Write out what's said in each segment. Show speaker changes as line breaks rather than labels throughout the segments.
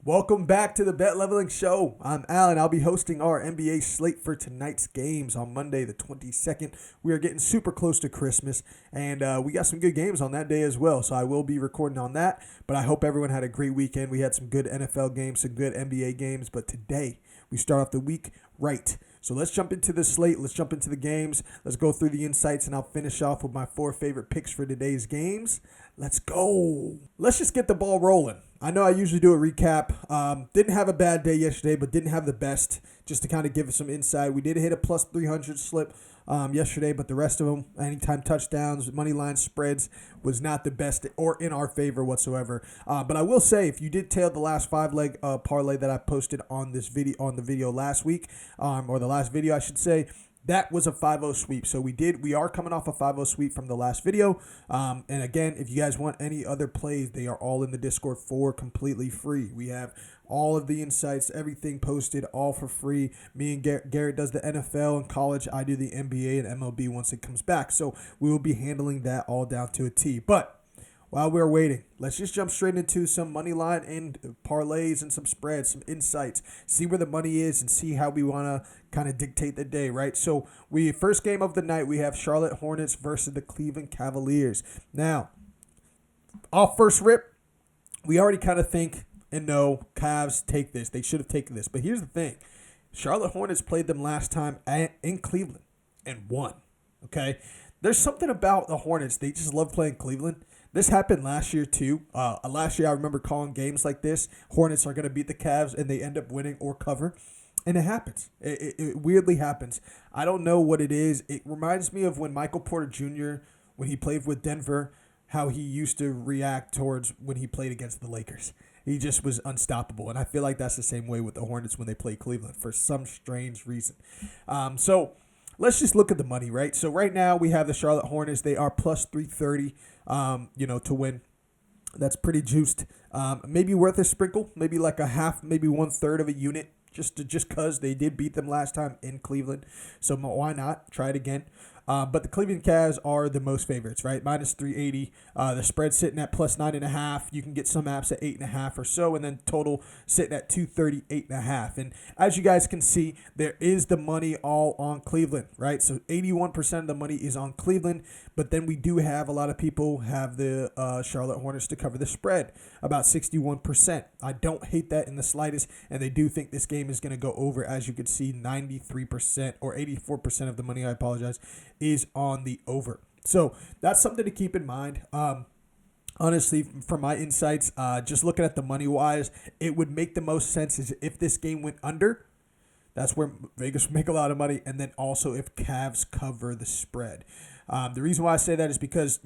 Welcome back to the Bet Leveling Show. I'm Alan. I'll be hosting our NBA slate for tonight's games on Monday, the 22nd. We are getting super close to Christmas, and we got some good games on that day as well. So I will be recording on that, but I hope everyone had a great weekend. We had some good NFL games, some good NBA games, but today we start off the week right. So let's jump into the slate. Let's jump into the games. Let's go through the insights, and I'll finish off with my 4 favorite picks for today's games. Let's go. Let's just get the ball rolling. I know I usually do a recap. Didn't have a bad day yesterday, but didn't have the best. Just to kind of give us some insight. We did hit a plus 300 slip yesterday, but the rest of them, anytime touchdowns, money line spreads, was not the best or in our favor whatsoever. But I will say, if you did tail the last 5-leg parlay that I posted on this video, on the video last week, or the last video, I should say, that was a 5-0 sweep. So we are coming off a 5-0 sweep from the last video. And again, if you guys want any other plays, they are all in the Discord for completely free. We have all of the insights, everything posted, all for free. Me and Garrett does the NFL and college. I do the NBA and MLB once it comes back. So we will be handling that all down to a T. But while we're waiting, let's just jump straight into some money line and parlays and some spreads, some insights, see where the money is and see how we want to kind of dictate the day, right? So first game of the night, we have Charlotte Hornets versus the Cleveland Cavaliers. Now, off first rip, we already kind of think and know Cavs take this. They should have taken this. But here's the thing. Charlotte Hornets played them last time in Cleveland and won, okay? There's something about the Hornets. They just love playing Cleveland. This happened last year, too. Last year, I remember calling games like this. Hornets are going to beat the Cavs, and they end up winning or cover. And it happens. It weirdly happens. I don't know what it is. It reminds me of when Michael Porter Jr., when he played with Denver, how he used to react towards when he played against the Lakers. He just was unstoppable. And I feel like that's the same way with the Hornets when they play Cleveland for some strange reason. So let's just look at the money, right? So right now we have the Charlotte Hornets. They are plus 330. To win. That's pretty juiced. Maybe worth a sprinkle, maybe like a half, maybe 1/3 of a unit, just because they did beat them last time in Cleveland. So why not try it again? But the Cleveland Cavs are the most favorites, right? Minus 380. The spread sitting at plus 9.5. You can get some apps at 8.5 or so, and then total sitting at 238.5. And as you guys can see, there is the money all on Cleveland, right? So 81% of the money is on Cleveland, but then we do have a lot of people have the Charlotte Hornets to cover the spread, about 61%. I don't hate that in the slightest, and they do think this game is going to go over. As you can see, 93% or 84% of the money, I apologize, is on the over. So that's something to keep in mind. Honestly, from my insights, just looking at the money-wise, it would make the most sense is if this game went under. That's where Vegas would make a lot of money. And then also if Cavs cover the spread. The reason why I say that is because,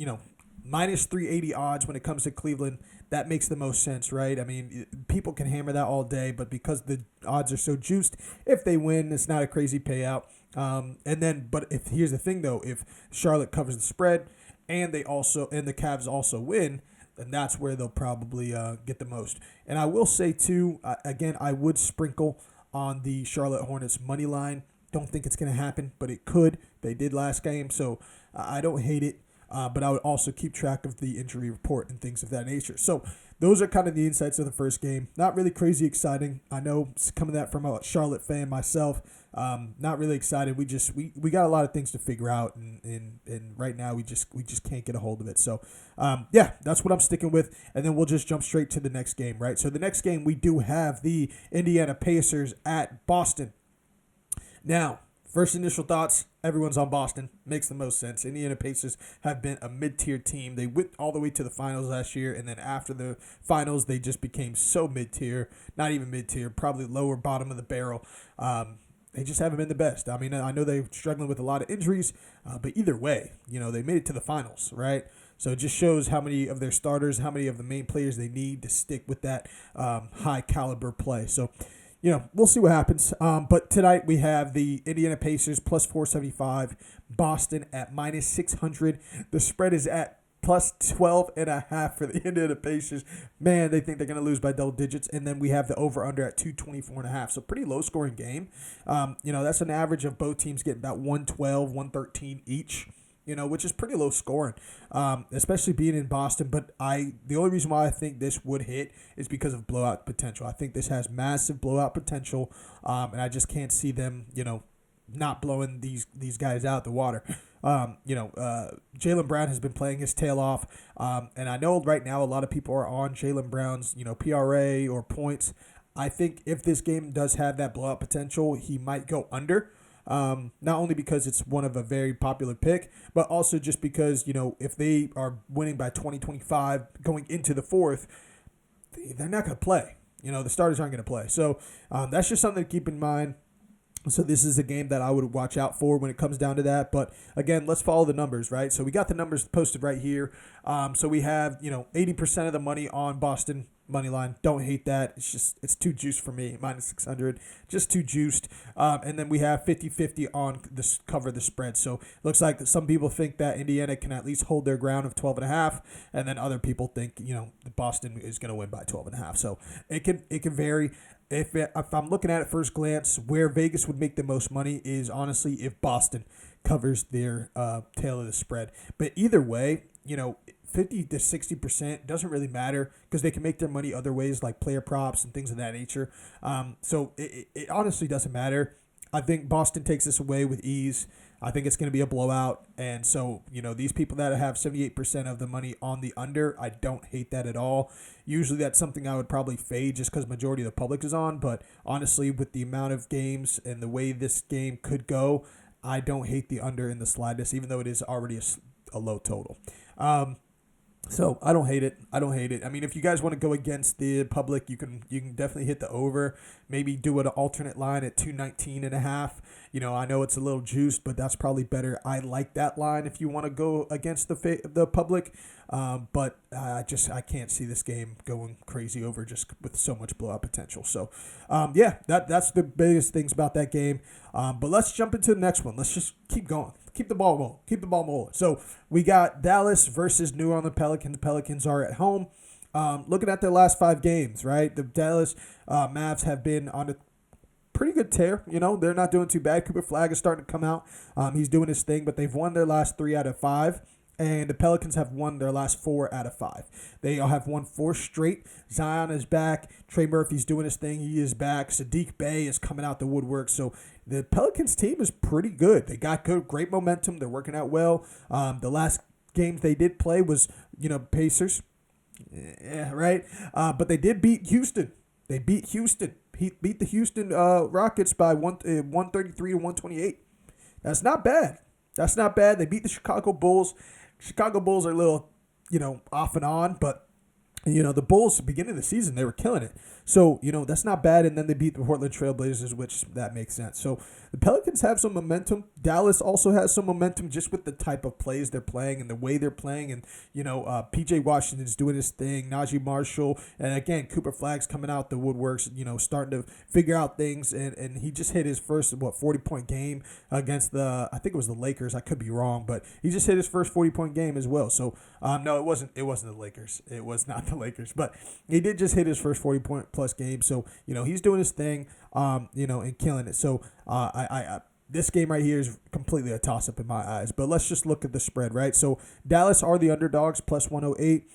minus 380 odds when it comes to Cleveland, that makes the most sense, right? I mean, people can hammer that all day, but because the odds are so juiced, if they win, it's not a crazy payout. But here's the thing though, if Charlotte covers the spread and the Cavs also win, then that's where they'll probably get the most. And I will say too, again, I would sprinkle on the Charlotte Hornets money line. Don't think it's going to happen, but it could. They did last game, so I don't hate it. But I would also keep track of the injury report and things of that nature. So those are kind of the insights of the first game. Not really crazy exciting. I know coming that from a Charlotte fan myself, not really excited. We got a lot of things to figure out, and right now we just can't get a hold of it. So that's what I'm sticking with, and then we'll just jump straight to the next game, right? So the next game we do have the Indiana Pacers at Boston. Now, first initial thoughts, everyone's on Boston. Makes the most sense. Indiana Pacers have been a mid-tier team. They went all the way to the finals last year, and then after the finals, they just became so mid-tier. Not even mid-tier, probably lower bottom of the barrel. They just haven't been the best. I mean, I know they're struggling with a lot of injuries, but either way, they made it to the finals, right? So it just shows how many of their starters, how many of the main players they need to stick with that high-caliber play. So we'll see what happens. But tonight we have the Indiana Pacers plus 475, Boston at minus 600. The spread is at plus 12.5 for the Indiana Pacers. Man, they think they're going to lose by double digits. And then we have the over-under at 224.5. So pretty low-scoring game. That's an average of both teams getting about 112, 113 each. which is pretty low scoring, especially being in Boston. But the only reason why I think this would hit is because of blowout potential. I think this has massive blowout potential, and I just can't see them, not blowing these guys out the water. Jaylen Brown has been playing his tail off, and I know right now a lot of people are on Jaylen Brown's, PRA or points. I think if this game does have that blowout potential, he might go under. Not only because it's one of a very popular pick, but also just because, if they are winning by 20-25 going into the fourth, they're not going to play. The starters aren't going to play. So that's just something to keep in mind. So this is a game that I would watch out for when it comes down to that. But again, let's follow the numbers, right? So we got the numbers posted right here. So we have, 80% of the money on Boston money line. Don't hate that. It's too juiced for me. Minus 600. Just too juiced. And then we have 50-50 on this cover the spread. So looks like some people think that Indiana can at least hold their ground of 12.5. And then other people think, Boston is going to win by 12.5. So it can vary. If I'm looking at it first glance, where Vegas would make the most money is honestly if Boston covers their tail of the spread. But either way, 50 to 60% doesn't really matter because they can make their money other ways like player props and things of that nature. So it honestly doesn't matter. I think Boston takes this away with ease. I think it's going to be a blowout. And so, these people that have 78% of the money on the under, I don't hate that at all. Usually that's something I would probably fade just because majority of the public is on. But honestly, with the amount of games and the way this game could go, I don't hate the under in the slightest, even though it is already a low total. So I don't hate it. I mean, if you guys want to go against the public, you can definitely hit the over. Maybe do an alternate line at 219.5. I know it's a little juiced, but that's probably better. I like that line if you want to go against the public. But I can't see this game going crazy over just with so much blowout potential. So, that's the biggest things about that game. But let's jump into the next one. Let's just keep going. Keep the ball rolling. Keep the ball rolling. So we got Dallas versus New Orleans Pelicans. The Pelicans are at home. Looking at their last 5 games, right? The Dallas Mavs have been on a pretty good tear. They're not doing too bad. Cooper Flag is starting to come out. He's doing his thing, but they've won their last 3 out of 5. And the Pelicans have won their last 4 out of 5. They all have won 4 straight. Zion is back. Trey Murphy's doing his thing. He is back. Sadiq Bey is coming out the woodwork. So the Pelicans team is pretty good. They got great momentum. They're working out well. The last games they did play was, Pacers. Yeah, right? But they did beat Houston. They beat Houston. He beat the Houston Rockets by 133 to 128. That's not bad. They beat the Chicago Bulls. Chicago Bulls are a little, off and on, but, the Bulls, beginning of the season, they were killing it. So, that's not bad. And then they beat the Portland Trail Blazers, which that makes sense. So the Pelicans have some momentum. Dallas also has some momentum just with the type of plays they're playing and the way they're playing. And, P.J. Washington's doing his thing. Najee Marshall. And again, Cooper Flagg's coming out the woodworks, starting to figure out things. And he just hit his first, 40-point game against I think it was the Lakers. I could be wrong, but he just hit his first 40-point game as well. So, no, it wasn't the Lakers. It was not the Lakers, but he did just hit his first 40-point plus game. So, he's doing his thing, and killing it. So, this game right here is completely a toss-up in my eyes. But let's just look at the spread, right? So, Dallas are the underdogs, plus 108.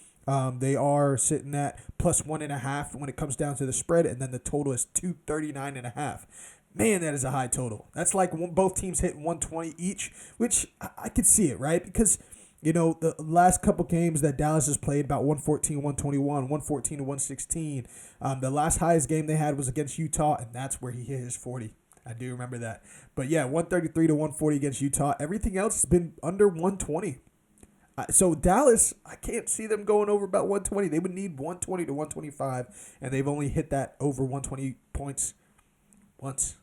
They are sitting at plus 1.5 when it comes down to the spread, and then the total is 239.5. Man, that is a high total. That's like both teams hit 120 each, which I could see it, right? Because the last couple games that Dallas has played, about 114, 121, 114 to 116. The last highest game they had was against Utah, and that's where he hit his 40. I do remember that. But yeah, 133 to 140 against Utah. Everything else has been under 120. So Dallas, I can't see them going over about 120. They would need 120 to 125, and they've only hit that over 120 points once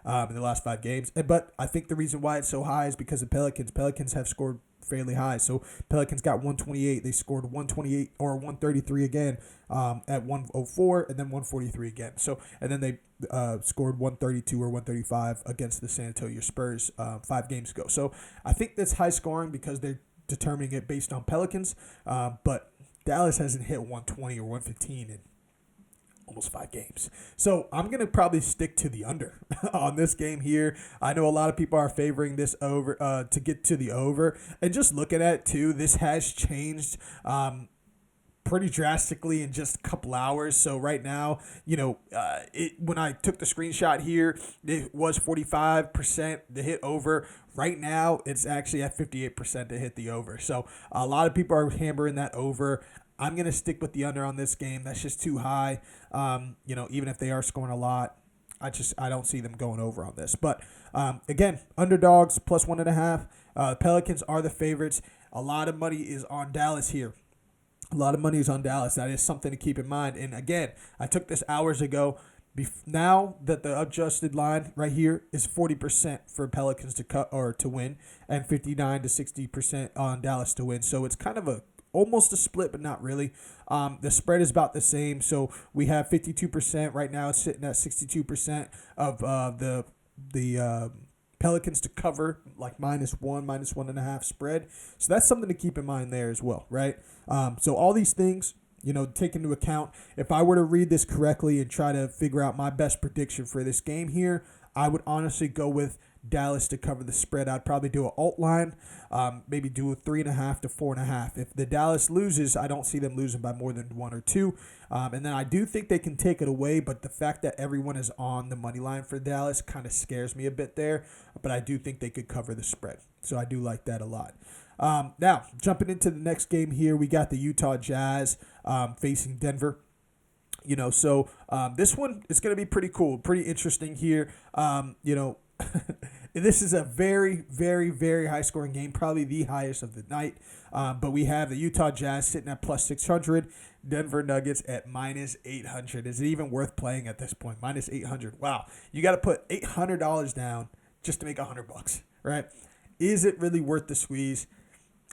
in the last 5 games. But I think the reason why it's so high is because of Pelicans. Pelicans have scored fairly high. So Pelicans got 128. They scored 128 or 133 again at 104 and then 143 again. So and then they scored 132 or 135 against the San Antonio Spurs 5 games ago. So I think that's high scoring because they're determining it based on Pelicans. But Dallas hasn't hit 120 or 115 in almost 5 games. So I'm going to probably stick to the under on this game here. I know a lot of people are favoring this over to get to the over. And just looking at it too, this has changed pretty drastically in just a couple hours. So right now, when I took the screenshot here, it was 45% to hit over. Right now, it's actually at 58% to hit the over. So a lot of people are hammering that over. I'm going to stick with the under on this game. That's just too high. Even if they are scoring a lot, I don't see them going over on this. But again, underdogs plus 1.5. Pelicans are the favorites. A lot of money is on Dallas here. A lot of money is on Dallas. That is something to keep in mind. And again, I took this hours ago. Now that the adjusted line right here is 40% for Pelicans to cut or to win, and 59 to 60% on Dallas to win. So it's kind of almost a split, but not really. The spread is about the same. So we have 52% right now. It's sitting at 62% of the Pelicans to cover, like -1, -1.5 spread. So that's something to keep in mind there as well, right? So all these things, take into account. If I were to read this correctly and try to figure out my best prediction for this game here, I would honestly go with Dallas to cover the spread. I'd probably do an alt line, maybe do a 3.5 to 4.5. If the Dallas loses, I don't see them losing by more than 1 or 2. And then I do think they can take it away, but the fact that everyone is on the money line for Dallas kind of scares me a bit there. But I do think they could cover the spread. So I do like that a lot. Now, jumping into the next game here, we got the Utah Jazz facing Denver. This one is going to be pretty cool, pretty interesting here. This is a very, very, very high-scoring game, probably the highest of the night. But we have the Utah Jazz sitting at plus 600, Denver Nuggets at minus 800. Is it even worth playing at this point? Minus 800. Wow, you got to put $800 down just to make $100, right? Is it really worth the squeeze?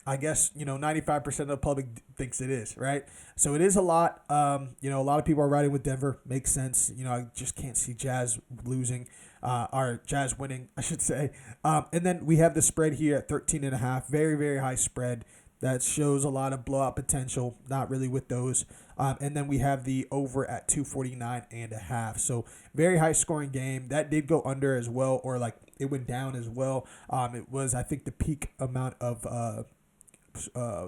I guess, 95% of the public thinks it is, right? So it is a lot. A lot of people are riding with Denver. Makes sense. I just can't see Jazz losing, or Jazz winning, I should say. And then we have the spread here at 13.5. Very, very high spread. That shows a lot of blowout potential. Not really with those. And then we have the over at 249.5. So very high scoring game. That did go under as well, or like it went down as well. It was, I think, the peak amount of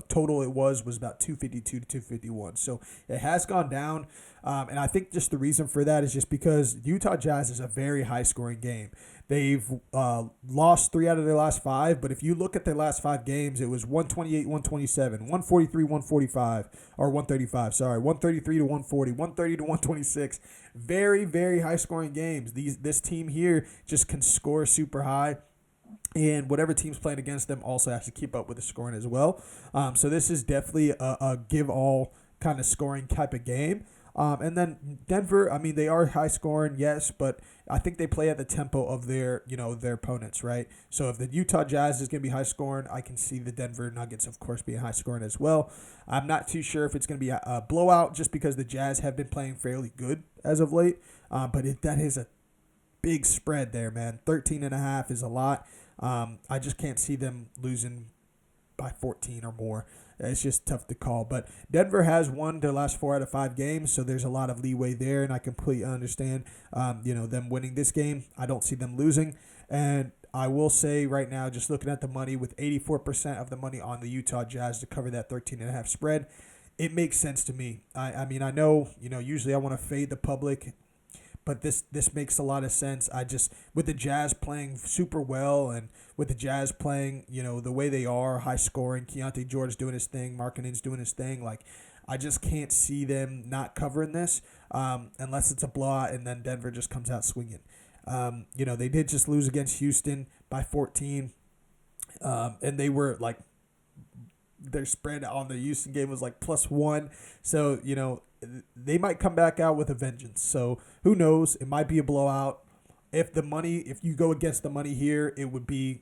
total it was about 252 to 251. So it has gone down. And I think just the reason for that is just because Utah Jazz is a very high scoring game. They've lost 3 out of their last 5, but if you look at their last 5 games, it was 128, 127, 143, 145, or 135, sorry, 133 to 140, 130 to 126. Very, very high scoring games. This team here just can score super high. And whatever team's playing against them also has to keep up with the scoring as well. So this is definitely a give-all kind of scoring type of game. And then Denver, they are high scoring, yes, but I think they play at the tempo of their opponents, right? So if the Utah Jazz is going to be high scoring, I can see the Denver Nuggets, of course, being high scoring as well. I'm not too sure if it's going to be a blowout just because the Jazz have been playing fairly good as of late. But that is a big spread there, man. 13.5 is a lot. I just can't see them losing by 14 or more. It's just tough to call. But Denver has won their last 4 out of 5 games, so there's a lot of leeway there, and I completely understand, them winning this game. I don't see them losing. And I will say right now, just looking at the money, with 84% of the money on the Utah Jazz to cover that 13.5 spread, it makes sense to me. I know, usually I want to fade the public, but this makes a lot of sense. With the Jazz playing super well, and with the Jazz playing, the way they are, high scoring, Keontae George doing his thing, Markkanen's doing his thing, I just can't see them not covering this unless it's a blowout and then Denver just comes out swinging. They did just lose against Houston by 14, and they were their spread on the Houston game was +1. So, they might come back out with a vengeance. So who knows? It might be a blowout. If you go against the money here, it would be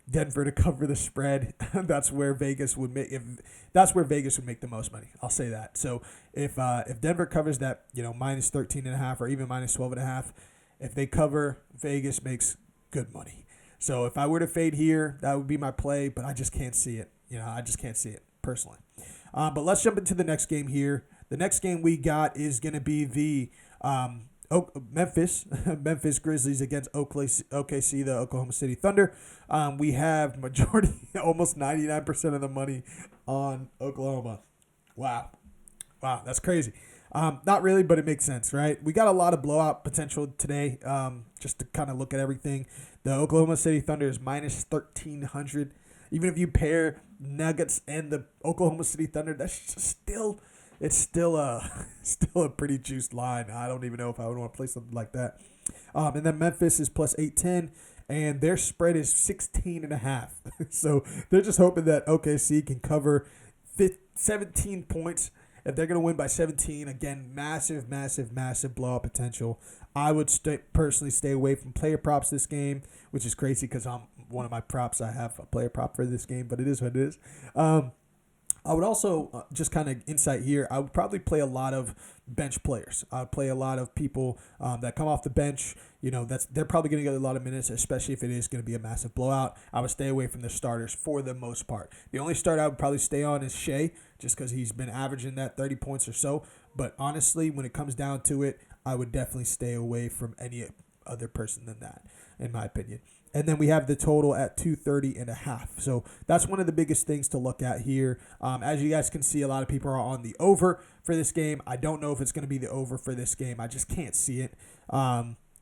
Denver to cover the spread. That's where Vegas would make the most money. I'll say that. So if Denver covers that, minus 13.5 or even minus 12.5, if they cover, Vegas makes good money. So if I were to fade here, that would be my play, but I just can't see it. I just can't see it personally. But let's jump into the next game here. The next game we got is going to be the Memphis Grizzlies against OKC, the Oklahoma City Thunder. We have majority, almost 99% of the money on Oklahoma. Wow, that's crazy. Not really, but it makes sense, right? We got a lot of blowout potential today. Just to kind of look at everything, the Oklahoma City Thunder is minus 1,300. Even if you pair Nuggets and the Oklahoma City Thunder, that's just still a pretty juiced line. I don't even know if I would want to play something like that. And then Memphis is plus 810, and their spread is 16.5. So they're just hoping that OKC can cover 17 points. If they're going to win by 17, again, massive blowout potential. I would personally stay away from player props this game, which is crazy because one of my props, I have a player prop for this game, but it is what it is. I would also, just kind of insight here, I would probably play a lot of bench players. I would play a lot of people that come off the bench. They're probably going to get a lot of minutes, especially if it is going to be a massive blowout. I would stay away from the starters for the most part. The only start I would probably stay on is Shea, just because he's been averaging that 30 points or so. But honestly, when it comes down to it, I would definitely stay away from any other person than that, in my opinion. And then we have the total at 230.5. So that's one of the biggest things to look at here. As you guys can see, a lot of people are on the over for this game. I don't know if it's going to be the over for this game. I just can't see it.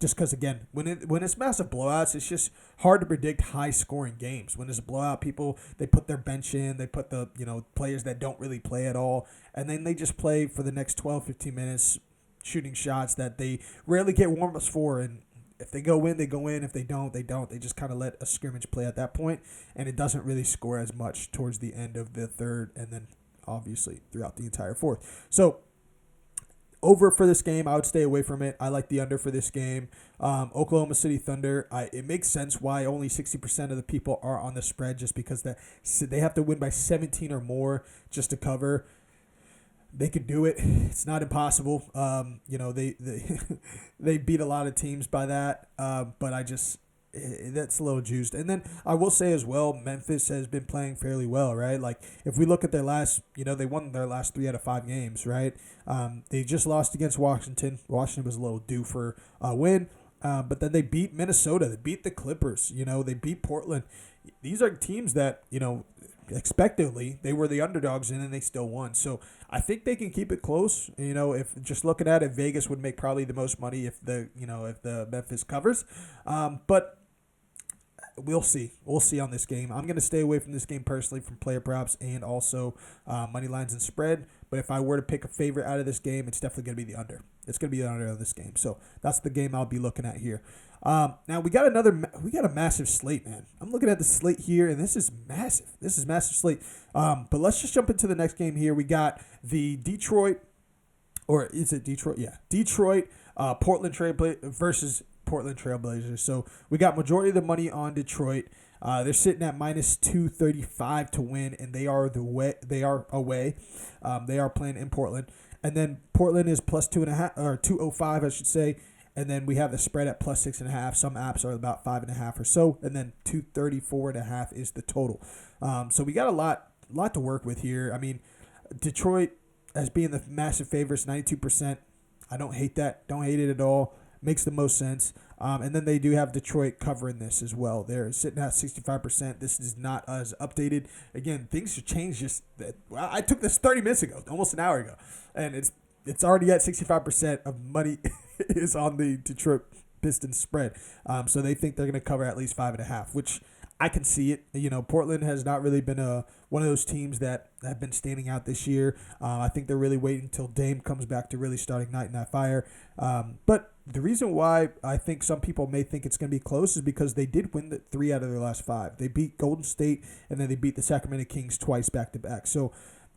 Just because, again, when it's massive blowouts, it's just hard to predict high-scoring games. When it's a blowout, they put their bench in. They put the players that don't really play at all. And then they just play for the next 12, 15 minutes shooting shots that they rarely get warm-ups for. And if they go in, they go in. If they don't, they don't. They just kind of let a scrimmage play at that point, and it doesn't really score as much towards the end of the third and then obviously throughout the entire fourth. So over for this game, I would stay away from it. I like the under for this game. Oklahoma City Thunder, it makes sense why only 60% of the people are on the spread, just because they have to win by 17 or more just to cover. They could do it. It's not impossible. They they beat a lot of teams by that. But that's a little juiced. And then I will say as well, Memphis has been playing fairly well, right? Like if we look at their last, they won their last 3 out of 5 games, right? They just lost against Washington. Washington was a little due for a win. But then they beat Minnesota. They beat the Clippers. They beat Portland. These are teams that, expectedly they were the underdogs in, and they still won. So I think they can keep it close. If just looking at it, Vegas would make probably the most money if the Memphis covers. But we'll see. We'll see on this game. I'm going to stay away from this game personally from player props and also money lines and spread. But if I were to pick a favorite out of this game, it's definitely going to be the under. It's going to be the under of this game. So that's the game I'll be looking at here. Now we got a massive slate, man. I'm looking at the slate here, and this is massive. This is massive slate. But let's just jump into the next game here. We got the Detroit, or is it Detroit? Yeah, Detroit, Portland versus Portland Trailblazers. So we got majority of the money on Detroit. They're sitting at minus 235 to win, and they are away. They are playing in Portland, and then Portland is plus 2.5 or 205, I should say. And then we have the spread at plus 6.5. Some apps are about 5.5 or so, and then 234.5 is the total. So we got a lot to work with here. I mean, Detroit as being the massive favorites, 92%. I don't hate that. Don't hate it at all. Makes the most sense. And then they do have Detroit covering this as well. They're sitting at 65%. This is not as updated. Again, things should change. I took this 30 minutes ago, almost an hour ago, and it's already at 65% of money is on the Detroit Pistons spread. So they think they're going to cover at least 5.5, which I can see it. Portland has not really been one of those teams that have been standing out this year. I think they're really waiting until Dame comes back to really start igniting that fire. But the reason why I think some people may think it's going to be close is because they did win 3 out of their last 5. They beat Golden State, and then they beat the Sacramento Kings twice back-to-back. So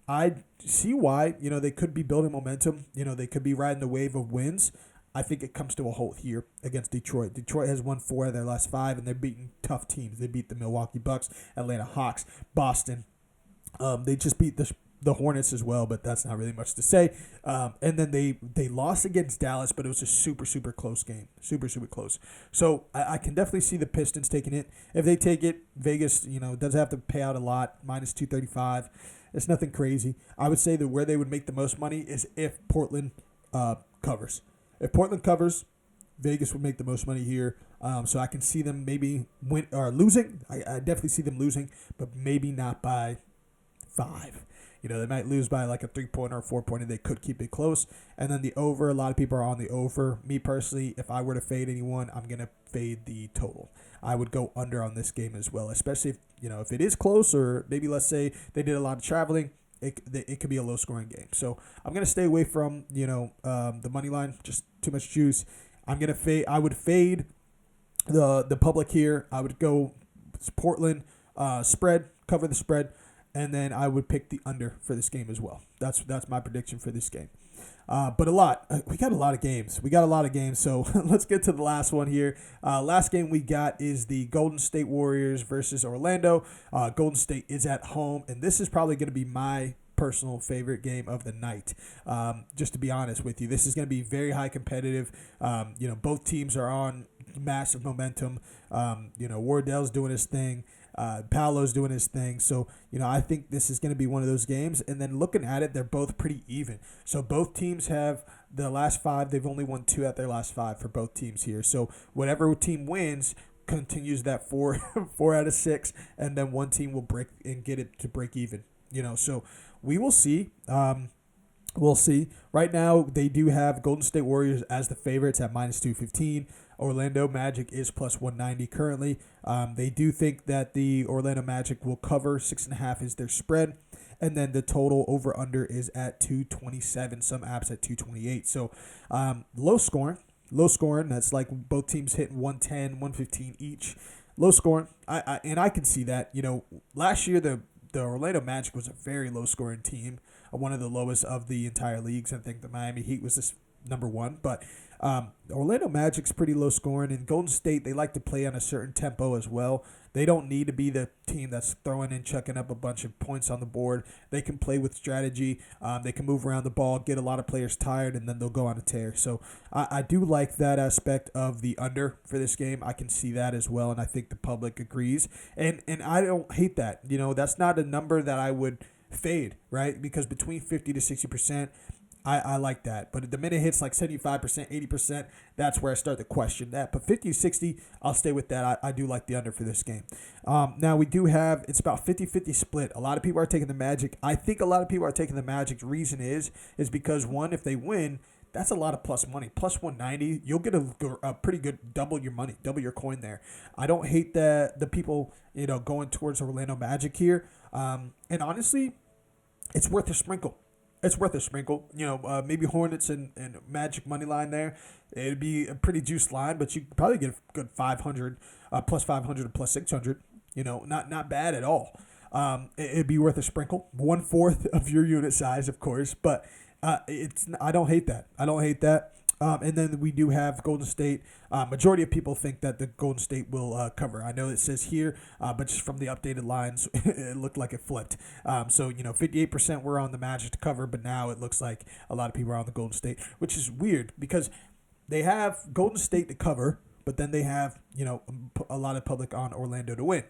I see why, they could be building momentum. They could be riding the wave of wins. I think it comes to a halt here against Detroit. Detroit has won 4 of their last 5, and they're beating tough teams. They beat the Milwaukee Bucks, Atlanta Hawks, Boston. They just beat the Hornets as well, but that's not really much to say. And then they lost against Dallas, but it was a super, super close game. Super, super close. So I can definitely see the Pistons taking it. If they take it, Vegas, doesn't have to pay out a lot, minus 235. It's nothing crazy. I would say that where they would make the most money is if Portland covers. If Portland covers, Vegas would make the most money here. So I can see them maybe win or losing. I definitely see them losing, but maybe not by 5. They might lose by like a 3-pointer or 4-pointer. They could keep it close. And then the over, a lot of people are on the over. Me personally, if I were to fade anyone, I'm going to fade the total. I would go under on this game as well, especially if it is close, or maybe let's say they did a lot of traveling. It could be a low-scoring game. So I'm going to stay away from, the money line, just too much juice. I would fade the public here. I would go Portland spread, cover the spread, and then I would pick the under for this game as well. That's my prediction for this game. But we got a lot of games. So let's get to the last one here. Last game we got is the Golden State Warriors versus Orlando. Golden State is at home, and this is probably going to be my personal favorite game of the night. Just to be honest with you, this is going to be very high competitive. Both teams are on massive momentum. Wardell's doing his thing. Paolo's doing his thing. So, I think this is going to be one of those games. And then looking at it, they're both pretty even. So both teams have the last 5. They've only won 2 at their last 5 for both teams here. So whatever team wins continues that 4 out of 6. And then one team will break and get it to break even. So we will see. We'll see. Right now, they do have Golden State Warriors as the favorites at minus 215. Orlando Magic is plus 190 currently. They do think that the Orlando Magic will cover 6.5 is their spread. And then the total over-under is at 227. Some apps at 228. So low scoring. That's like both teams hitting 110, 115 each. Low scoring. I can see that. Last year the Orlando Magic was a very low-scoring team, one of the lowest of the entire leagues. I think the Miami Heat was this number 1, but Orlando Magic's pretty low-scoring, and Golden State, they like to play on a certain tempo as well. They don't need to be the team that's throwing and chucking up a bunch of points on the board. They can play with strategy. They can move around the ball, get a lot of players tired, and then they'll go on a tear. So I do like that aspect of the under for this game. I can see that as well, and I think the public agrees. And I don't hate that. That's not a number that I would fade, right? Because between 50 to 60%, I like that. But the minute it hits like 75%, 80%, that's where I start to question that. But 50 to 60, I'll stay with that. I do like the under for this game. Now, we do have, it's about 50-50 split. A lot of people are taking the Magic. I think a lot of people are taking the Magic. Reason is because, one, if they win, that's a lot of plus money. Plus 190, you'll get a pretty good double your money, double your coin there. I don't hate the people, going towards Orlando Magic here. And honestly, it's worth a sprinkle. Maybe Hornets and Magic money line there. It'd be a pretty juiced line, but you could probably get a good 500, plus 500 or plus 600. Not bad at all. It'd be worth a sprinkle. 1/4 of your unit size, of course, but I don't hate that. And then we do have Golden State. Majority of people think that the Golden State will cover. I know it says here, but just from the updated lines, it looked like it flipped. 58% were on the Magic to cover, but now it looks like a lot of people are on the Golden State, which is weird because they have Golden State to cover, but then they have a lot of public on Orlando to win.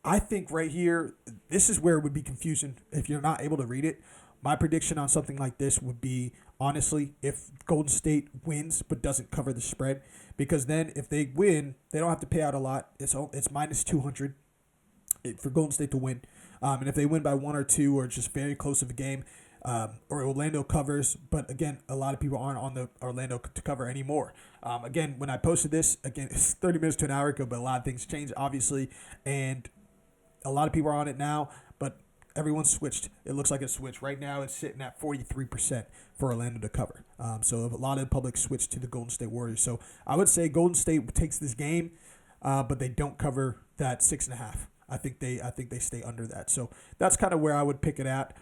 I think right here, this is where it would be confusing if you're not able to read it. My prediction on something like this would be, honestly, if Golden State wins but doesn't cover the spread, because then if they win, they don't have to pay out a lot. It's minus 200 for Golden State to win. And if they win by 1 or 2 or just very close of a game, or Orlando covers, but again, a lot of people aren't on the Orlando to cover anymore. Again, when I posted this, it's 30 minutes to an hour ago, but a lot of things changed, obviously, and a lot of people are on it now, but everyone's switched. It looks like it's switched. Right now, it's sitting at 43% for Orlando to cover. So a lot of the public switched to the Golden State Warriors. So I would say Golden State takes this game, but they don't cover that 6.5. I think they stay under that. So that's kind of where I would pick it at.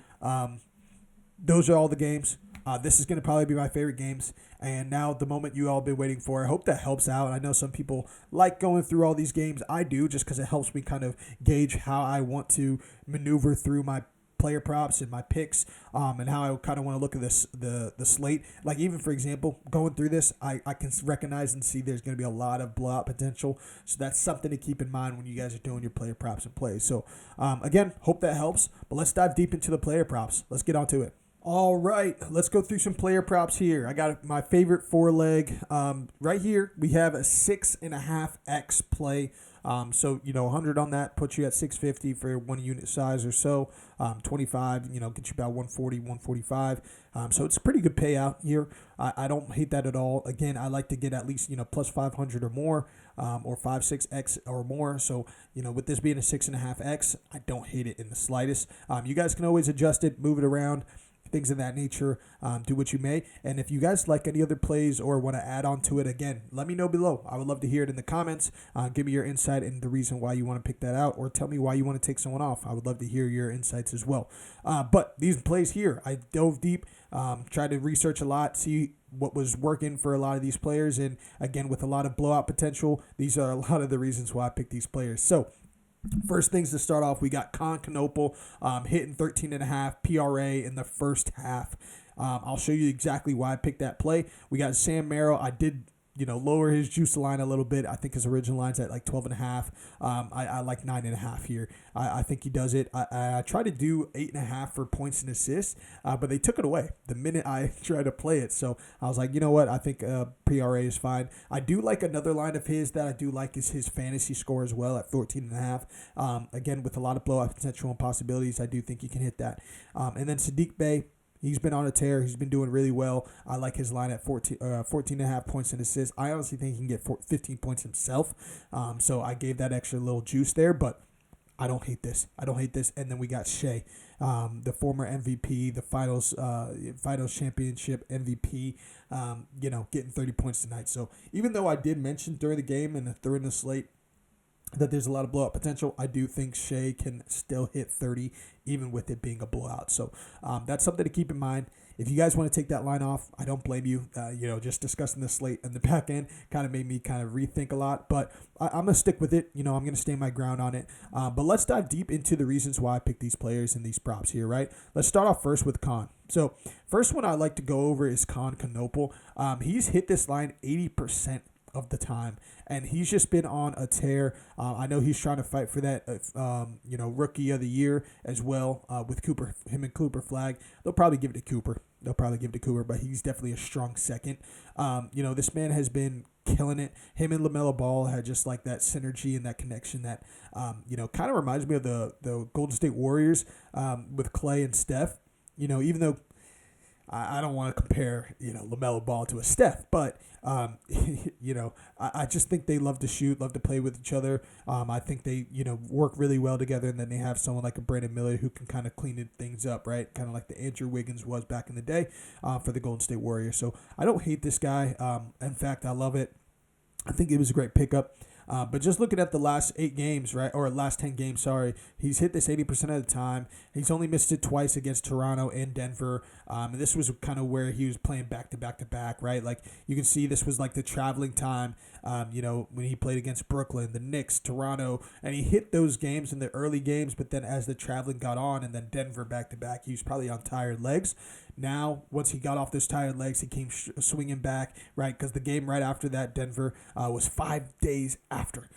Those are all the games. This is going to probably be my favorite games. And now the moment you all been waiting for. I hope that helps out. I know some people like going through all these games. I do, just because it helps me kind of gauge how I want to maneuver through my player props and my picks, and how I kind of want to look at this the slate. Like even for example, going through this, I can recognize and see there's going to be a lot of blowout potential. So that's something to keep in mind when you guys are doing your player props and plays. So again, hope that helps. But let's dive deep into the player props. Let's get on to it. All right, let's go through some player props here. I got my favorite 4-leg. Right here, we have a 6.5x play. So, 100 on that puts you at 650 for 1 unit size or so. 25, gets you about 140, 145. So it's a pretty good payout here. I don't hate that at all. Again, I like to get at least, plus 500 or more, or 5-6x or more. So, with this being a 6.5x, I don't hate it in the slightest. You guys can always adjust it, move it around, things of that nature. Do what you may. And if you guys like any other plays or want to add on to it, again, let me know below. I would love to hear it in the comments. Give me your insight and the reason why you want to pick that out, or tell me why you want to take someone off. I would love to hear your insights as well. But these plays here, I dove deep, tried to research a lot, see what was working for a lot of these players. And again, with a lot of blowout potential, these are a lot of the reasons why I picked these players. So first things to start off, we got Knoepel hitting 13.5 PRA in the first half. I'll show you exactly why I picked that play. We got Sam Merrill. I did lower his juice line a little bit. I think his original line's at like 12.5. I like 9.5 here. I think he does it. I tried to do 8.5 for points and assists, but they took it away the minute I tried to play it. So I was like, you know what? I think PRA is fine. I do like another line of his that I do like is his fantasy score as well at 14.5. Again, with a lot of blowout potential and possibilities, I do think he can hit that. And then Sadiq Bey. He's been on a tear. He's been doing really well. I like his line at 14.5 points and assists. I honestly think he can get 15 points himself. So I gave that extra little juice there, but I don't hate this. And then we got Shea, the former MVP, the finals championship MVP, getting 30 points tonight. So even though I did mention during the game and during the slate that there's a lot of blowout potential, I do think Shea can still hit 30 even with it being a blowout. So that's something to keep in mind. If you guys want to take that line off, I don't blame you. Just discussing the slate and the back end kind of made me kind of rethink a lot. But I'm going to stick with it. I'm going to stand my ground on it. But let's dive deep into the reasons why I picked these players and these props here, right? Let's start off first with Khan. So first one I like to go over is Knoepel. He's hit this line 80% of the time, and he's just been on a tear. I know he's trying to fight for that rookie of the year as well, with him and Cooper Flag. They'll probably give it to Cooper, but he's definitely a strong second. This man has been killing it. Him and LaMelo Ball had just like that synergy and that connection that kind of reminds me of the Golden State Warriors with Clay and Steph. Even though I don't want to compare, LaMelo Ball to a Steph, but, I just think they love to shoot, love to play with each other. I think they, work really well together, and then they have someone like a Brandon Miller who can kind of clean things up, right? Kind of like the Andrew Wiggins was back in the day for the Golden State Warriors. So I don't hate this guy. In fact, I love it. I think it was a great pickup. But just looking at the last 8 games, right, or last 10 games, sorry, he's hit this 80% of the time. He's only missed it twice against Toronto and Denver. And this was kind of where he was playing back to back, right? Like you can see this was like the traveling time, when he played against Brooklyn, the Knicks, Toronto, and he hit those games in the early games. But then as the traveling got on, and then Denver back to back, he was probably on tired legs. Now, once he got off those tired legs, he came swinging back, right? Because the game right after that, Denver, was 5 days after.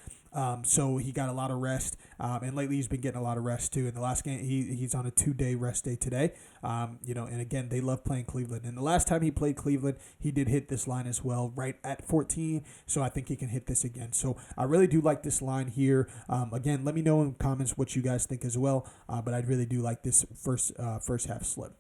So he got a lot of rest, and lately he's been getting a lot of rest too. In the last game, he's on a 2-day rest day today. And again, they love playing Cleveland. And the last time he played Cleveland, he did hit this line as well, right at 14. So I think he can hit this again. So I really do like this line here. Again, let me know in the comments what you guys think as well. But I really do like this first half slip.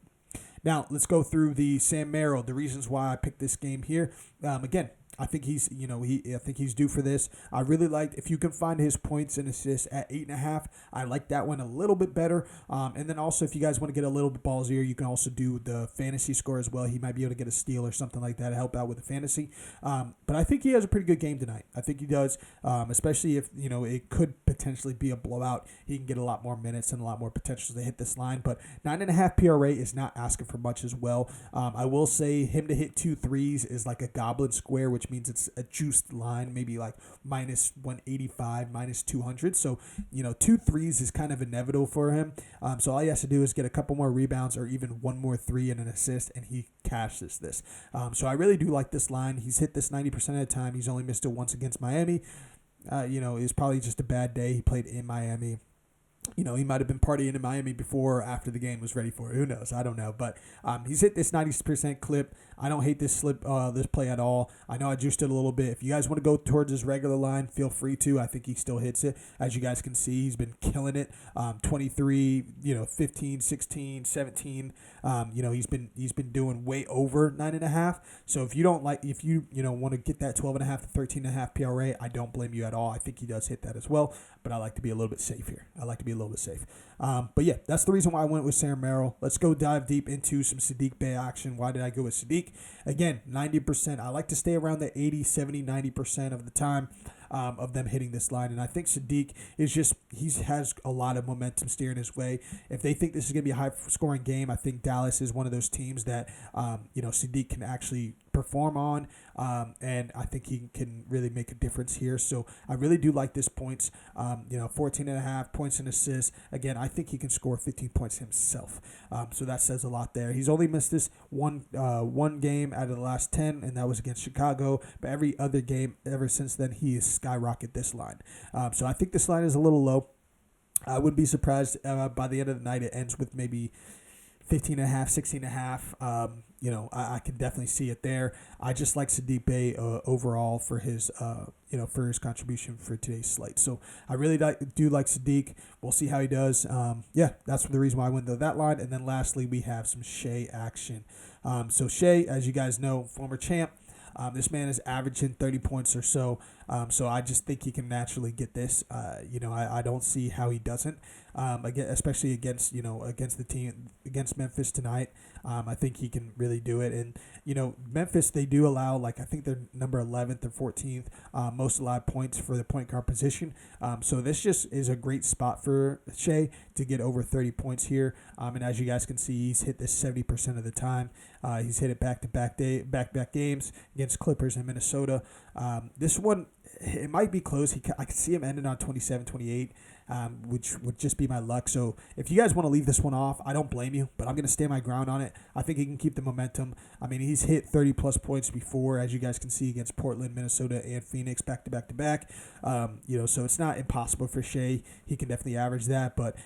Now, let's go through the Sam Merrill, the reasons why I picked this game here. Again, I think he's, I think he's due for this. I really liked, if you can find his points and assists at 8.5, I like that one a little bit better. And then also, if you guys want to get a little bit ballsier, you can also do the fantasy score as well. He might be able to get a steal or something like that to help out with the fantasy. But I think he has a pretty good game tonight. I think he does, especially if, it could potentially be a blowout. He can get a lot more minutes and a lot more potential to hit this line. But 9.5 PRA is not asking for much as well. I will say him to hit 2 threes is like a goblin square, which which means it's a juiced line, maybe like minus 185, minus 200. So, 2 threes is kind of inevitable for him. So all he has to do is get a couple more rebounds or even one more three and an assist, and he cashes this. So I really do like this line. He's hit this 90% of the time. He's only missed it once against Miami. It was probably just a bad day. He played in Miami. He might have been partying in Miami before or after the game was ready for it. Who knows? I don't know. But he's hit this 90% clip. I don't hate this this play at all. I know I juiced it a little bit. If you guys want to go towards his regular line, feel free to. I think he still hits it. As you guys can see, he's been killing it. 23, 15, 16, 17. He's been doing way over 9.5. So if you don't want to get that 12.5 to 13.5 PRA, I don't blame you at all. I think he does hit that as well. But I like to be a little bit safe here. But yeah, that's the reason why I went with Sam Merrill. Let's go dive deep into some Saddiq Bey action. Why did I go with Saddiq? Again, 90%. I like to stay around the 80, 70, 90% of the time of them hitting this line. And I think Saddiq has a lot of momentum steering his way. If they think this is going to be a high-scoring game, I think Dallas is one of those teams that, Saddiq can actually perform on, and I think he can really make a difference here. So I really do like this points, 14.5 points and assists. Again, I think he can score 15 points himself. So that says a lot there. He's only missed this one game out of the last 10, and that was against Chicago. But every other game ever since then, he has skyrocketed this line. So I think this line is a little low. I wouldn't be surprised by the end of the night it ends with maybe 15.5, 16.5. I can definitely see it there. I just like Saddiq Bey overall for his contribution for today's slate. So I really do like Saddiq. We'll see how he does. That's the reason why I went to that line. And then lastly, we have some Shea action. So Shea, as you guys know, former champ. This man is averaging 30 points or so. So I just think he can naturally get this. I don't see how he doesn't. Again, especially against the team, against Memphis tonight. I think he can really do it. And, Memphis, they do allow, I think they're number 11th or 14th most allowed points for the point guard position. So this just is a great spot for Shea to get over 30 points here. And as you guys can see, he's hit this 70% of the time. He's hit it back-to-back games against Clippers and Minnesota. This one, it might be close. I could see him ending on 27, 28. Which would just be my luck. So if you guys want to leave this one off, I don't blame you, but I'm going to stand my ground on it. I think he can keep the momentum. I mean, he's hit 30-plus points before, as you guys can see, against Portland, Minnesota, and Phoenix back-to-back. So it's not impossible for Shea. He can definitely average that, but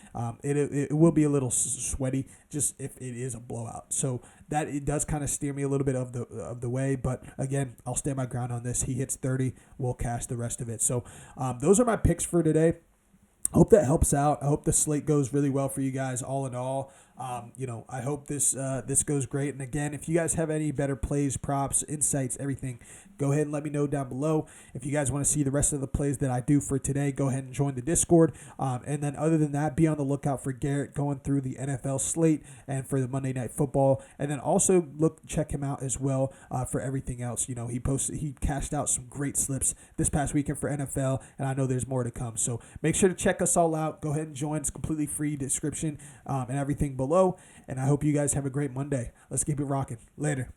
it will be a little sweaty just if it is a blowout. So that it does kind of steer me a little bit of the way, but again, I'll stand my ground on this. He hits 30, we'll cash the rest of it. So those are my picks for today. Hope that helps out. I hope the slate goes really well for you guys all in all. I hope this goes great. And again, if you guys have any better plays, props, insights, everything, go ahead and let me know down below. If you guys want to see the rest of the plays that I do for today, go ahead and join the Discord. And then other than that, be on the lookout for Garrett going through the NFL slate and for the Monday Night Football. And then also check him out as well for everything else. He cashed out some great slips this past weekend for NFL, and I know there's more to come. So make sure to check us all out. Go ahead and join. It's completely free description and everything below. And I hope you guys have a great Monday. Let's keep it rocking. Later.